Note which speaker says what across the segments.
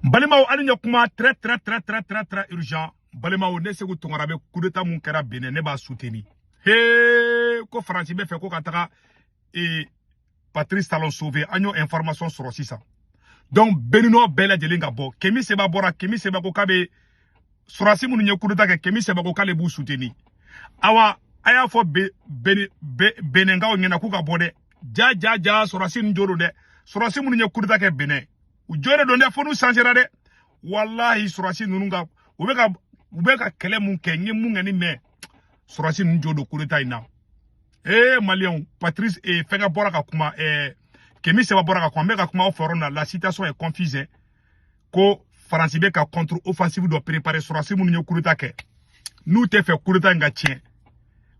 Speaker 1: Balimao alinya kuma très urgent. Balimao ne se ko tongarabe coup d'état mun kɛra Benin ne b'a soutenir. Ko France be fɛ ko ka taga Patrice Talon sauver anyo information sɔrɔ sisan. Donc Benino bɛɛ lajɛlen ka bɔ. Kemi Seba bɔra, Kemi Seba ko k'a bɛ Surasi minnu ye coup d'état kɛ, Kemi Seba ko k'ale b'u soutenir. Awa a y'a fɔ Beninkaw ɲɛna k'u ka bɔ dɛ. Ja Surasi ninnu jɔrɔ dɛ. Surasi minnu ye coup d'état kɛ Benin. U jɔrɔ don dɛ, fo n'u changera dɛ. Wallahi Surasi ninnu ka u bɛ ka kɛlɛ mun kɛ, n ye mun kɛ ni mɛ. Surasi ninnu jɔ don coup d'état in na. Maliens, Patrice fɛnkɛ bɔra ka kuma Kemi Seba bɔra ka kuma, n bɛ ka kuma o fɔra na la situation est confuse. Ko France bɛ ka contre offensive dɔ préparer Surasi minnu ye coup d'état kɛ. N'u tɛ fɛ coup d'état in ka tiɲɛ,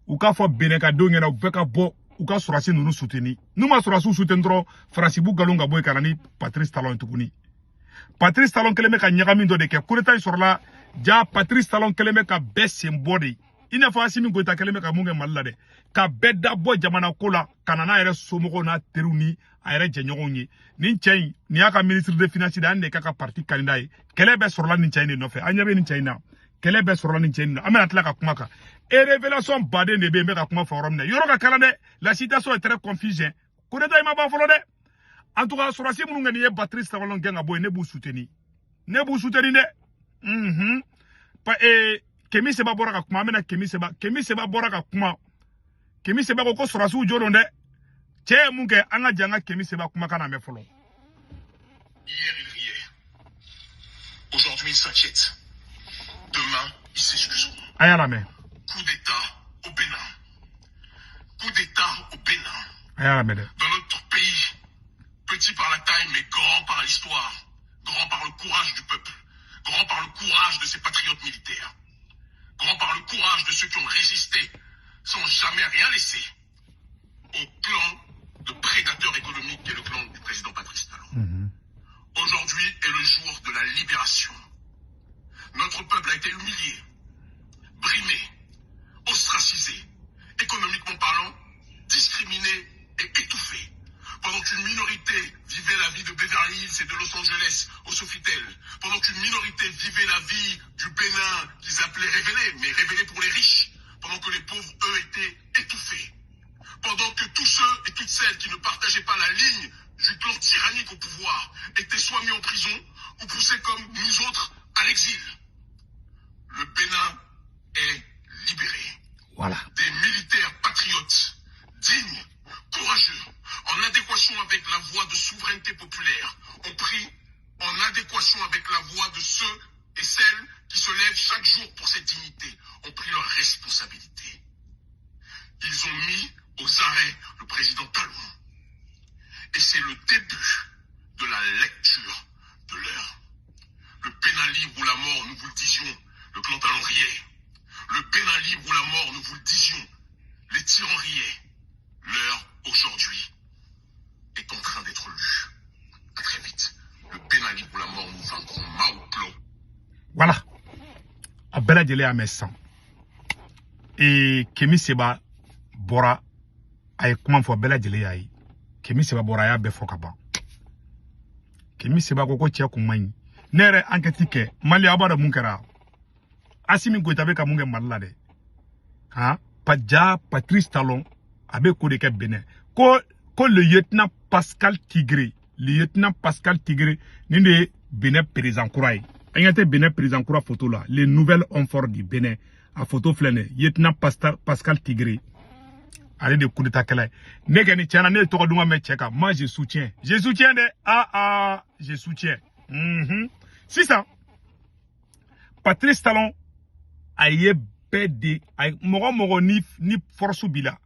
Speaker 1: u k'a fɔ Benin ka denw ɲɛna u bɛ ka bɔ u ka Surasi ninnu soutenir. N'u ma Surasiw soutenir dɔrɔn France b'u nkalon ka bɔ yen ka na ni Patrice Talon tuguni. Patrice Talon kɛlen bɛ ka ɲagami dɔ de kɛ, coup d'état in sɔrɔla ja Patrice Talon kɛlen bɛ ka bɛɛ sen bɔ de. I n'a fɔ Assimi Goïta kɛlen bɛ ka mun kɛ Mali la dɛ, ka bɛɛ dabɔ jamana ko la ka na n'a yɛrɛ somɔgɔw n'a teriw ni a yɛrɛ jɛɲɔgɔnw ye. Nin cɛ in nin y'a ka ministre des finances de, an de k'a ka parti candidat ye. Kɛlɛ bɛɛ sɔrɔla nin cɛ in de nɔfɛ, an ɲɛ bɛ nin cɛ in na. Kɛlɛ bɛɛ sɔrɔla nin cɛ in na, an bɛna tila ka kuma kan. Révélation baden de bɛ yen, n bɛ ka kuma fɔ yɔrɔ min na. Yɔrɔ ka kalan dɛ, la situation est très confuse. Coup d'état in ma ban fɔlɔ dɛ. En tout cas, Surasi minnu kɔni ye Patrice Talon gɛn ka bɔ yen, ne b'u soutenir. Ne b'u soutenir dɛ. Kemi Seba bɔra ka kuma, an bɛna Kemi Seba bɔra ka kuma. Kemi Seba ko Surasiw jɔ don dɛ. Cɛ ye mun kɛ, an ka jan ka Kemi Seba kumakan na mɛn fɔlɔ.
Speaker 2: Hier, il riait. Aujourd'hui, il s'inquiète. Demain, ils s'excuseront.
Speaker 1: A y'a lamɛn.
Speaker 2: Coup d'État au Bénin. Coup d'État au Bénin.
Speaker 1: A y'a lamɛn dɛ.
Speaker 2: Dans notre pays, petit par la taille, mais grand par l'histoire. Grand par le courage du peuple. Grand par le courage de ses patriotes militaires. Grand par le courage de ceux qui ont résisté sans jamais rien laisser au clan de prédateurs économiques qui est le clan du président Patrice Talon. Aujourd'hui est le jour de la libération. Notre peuple a été humilié, brimé, ostracisé, économiquement parlant, discriminé et étouffé. Pendant qu'une minorité vivait la vie de Beverly Hills et de Los Angeles au Sofitel, pendant qu'une minorité vivait la vie du Bénin qu'ils appelaient révélée, mais révélée pour les riches, pendant que les pauvres, eux, étaient étouffés, pendant que tous ceux et toutes celles qui ne partageaient pas la ligne du clan tyrannique au pouvoir étaient soit mis en prison ou poussés comme nous autres à l'exil. Le Bénin est libéré.
Speaker 1: Voilà.
Speaker 2: Des militaires patriotes, dignes, courageux, en adéquation avec la voie de souveraineté populaire, ont pris en adéquation avec la voie de ceux et celles qui se lèvent chaque jour pour cette dignité, ont pris leurs responsabilités. Ils ont mis aux arrêts le président Talon. Et c'est le début de la lecture de l'heure. Le Bénin libre ou la mort, nous vous le disions, le clan Talon riait. Le Bénin libre ou la mort, nous vous le disions, les tyrans riaient. L'heure, aujourd'hui, est en train d'être lue. À très vite. Le Bénin libre ou la mort, nous vaincrons Maouplo.
Speaker 1: Voilà. A bɛɛ lajɛlen y'a mɛn sisan. Kemi Seba bɔra, a ye kuma fɔ, bɛɛ lajɛlen y'a ye. Kemi Seba bɔra, a y'a bɛɛ fɔ ka ban. Kemi Seba ko cɛ kun man ɲi. Ne yɛrɛ enquête kɛ, Mali aw b'a dɔn mun kɛra. Assimi Goïta bɛ ka mun kɛ Mali la dɛ. Patrice Talon a bɛ ko de kɛ Benin. Ko le lieutenant Pascal Tigré, nin de ye Benin président kura ye. An y'a tɛ Benin président kura photo la, les nouvelles hommes forts du Benin. A photo filɛ nin ye, lieutenant Pascal Tigré. Ale de coup d'état kɛla ye. Ne kɛ ni tiɲɛna ne ye tɔgɔ duman mɛn cɛ kan. Moi je soutiens. Je soutiens dɛ. Je soutiens. Sisan, Patrice Talon a ye bɛɛ de mɔgɔ ni force b'i la.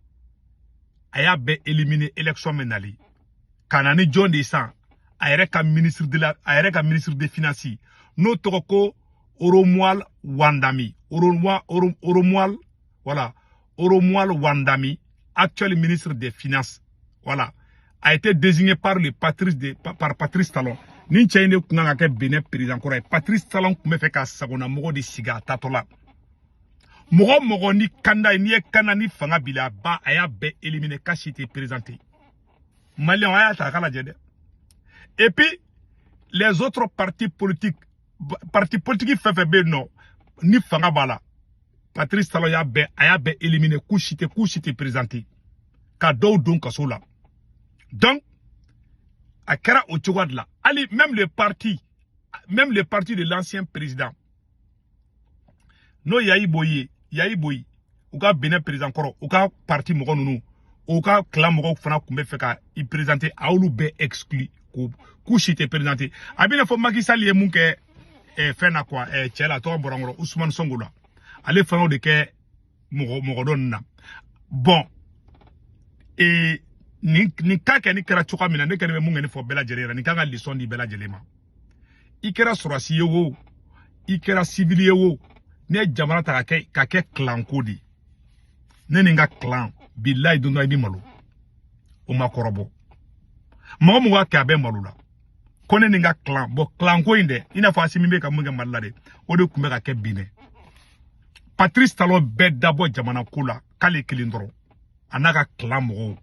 Speaker 1: A y'a bɛɛ éliminer élection min nali. Ka na ni jɔn de san. A yɛrɛ ka ministre des finances. N'o tɔgɔ ko Oromual Wandami. Oromual Wandami, actuel ministre des Finances. Voilà. A été désigné par Patrice Talon. Ni cɛ in de kun kan ka kɛ Benin président kura ye. Patrice Talon kun bɛ fɛ ka sagona mɔgɔ de sigi a tatɔ la. Mɔgɔ ni kanda ni ye kana ni fanga b'i la a y'a bɛɛ éliminer ka si tɛ présenté. Malien a y'a ta k'a lajɛ dɛ. Et puis les autres partis politiques fait ben non ni fanga bala Patrice Talon y'a ben éliminé couchité présenté ka do don kaso la donc a kera o tchouad la ali même le parti de l'ancien président no yayi boyi ou ka Benin président koro ou ka parti mogo nunu ou ka clan mogo fana kumbe fait ka i présenter aulu be exclu couchité présenté abina fo Macky Sall ye mun ke fait na quoi tchela to borangoro Ousmane Sonko la ale fana de ke mogo don na bon et ni kaka ni kera chuka mina ne kene munga ni fo bela jelera ni kanga lison di bela jelema ikera surasi yewo ikera civil yewo ne jamana ta ka ke clan kodi ne ninga clan billahi do no bi malu o makorobo mo mu wa ka be malu la kone ninga clan bo clan ko inde ina fa simimbe ka munga malade o de kumbe ka ke bine Patrice Talon be dabo jamana kula kale kilindro anaka clan mo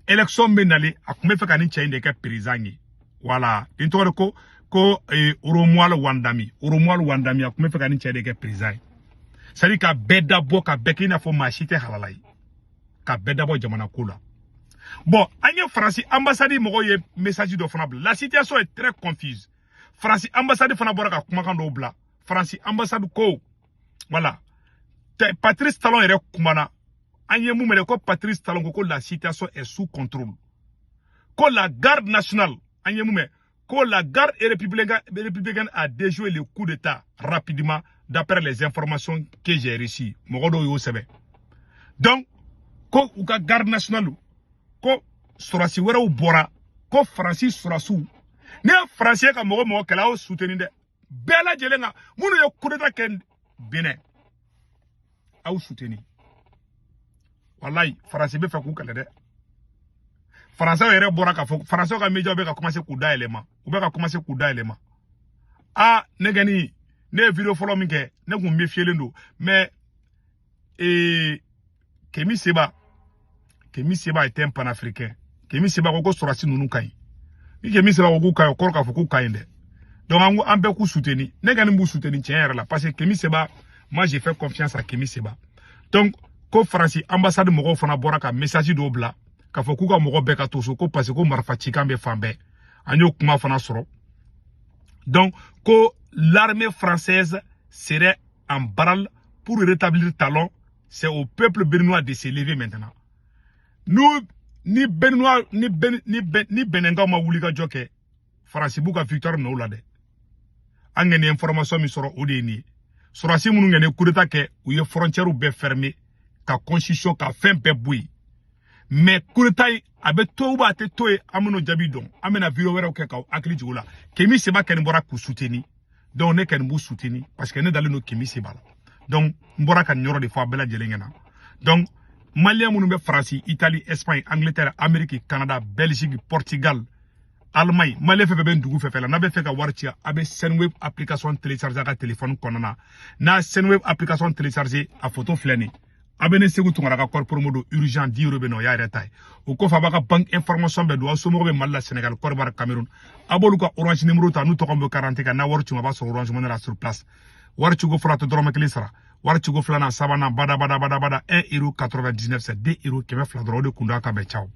Speaker 1: élection menale akume fe kani chainde ke président voilà intore ko Oromual Wandami akume fe kani chainde ke président c'est-à-dire ka beda bo ka bekina fo machite halalai ka beda bo jamana kula bon anya France ambassade mo ye message do fana la situation est très confuse France ambassade fana bora ka kuma kan do bla France ambassade ko voilà Patrice Talon ere kumana anye mumele ko Patrice Talon ko la situation est sous contrôle. Ko la garde nationale anye mume ko la garde républicaine a déjoué le coup d'état rapidement d'après les informations que j'ai reçues. Mogodo yo sebe. Donc ko uka garde nationale ko sorasi wera u bora ko Francis sorasu. Ne français ka mogo kala o soutenir de bela jelenga munu yo coup d'état ken Benin. A soutenir. Wallahi français be fa ku kala de français yere bora ka fo français ka media be ka commencer ku da élément ou be ka commencer ku da élément ah ne gani ne vidéo follow mi ke ne ku me fielendo mais Kemi Seba est un panafricain Kemi Seba ko sorasi nunu kai ni Kemi Seba ko kai ko ka fo ku kai de donc an be ku soutenir ne gani bu soutenir tien là parce que Kemi Seba moi j'ai fait confiance à Kemi Seba donc ko France ambassade mogo fana bora ka message do bla ka fo ku ka mogo be ka toso ko parce que ko marfa chikambe fambe anyo kuma fana soro donc ko l'armée française serait en baral pour rétablir Talon. C'est au peuple béninois de se lever maintenant. Nous ni Béninois ni Benenga ma wuli ka joke France buka victoire no la de angene information mi soro odeni soro si munu ngene coup d'état ke ou ye frontière ou be fermé ka constitution ka fin pe boui mais coup d'état abe to ba te to e amuno jabi don amena vidéo wera ke ka akli jula Kemi Seba ken bora ku soutenir donc ne ken bu soutenir parce que ne dali no Kemi Seba donc mbora kan nyoro de fois bela jelengena donc Malien munu be France Italie Espagne Angleterre Amérique Canada Belgique Portugal Allemagne Malien fe be ndugu fe la na be fe ka wartia abe Senweb application télécharger ka téléphone konana na Senweb application télécharger a photo fleni abene segu tungara ka corps promodo urgent 10 € beno ya retay o ko fa baka banque information be do asomo be malla Sénégal Korbar Cameroun abolu ka orange numéro ta nu to kombo 40 ka na wartu ma ba so orange monera sur place wartu go frato doroma klisara wartu go flana sabana bada 1,99 € c'est 2 € keme fla dro de kunda ka be ciao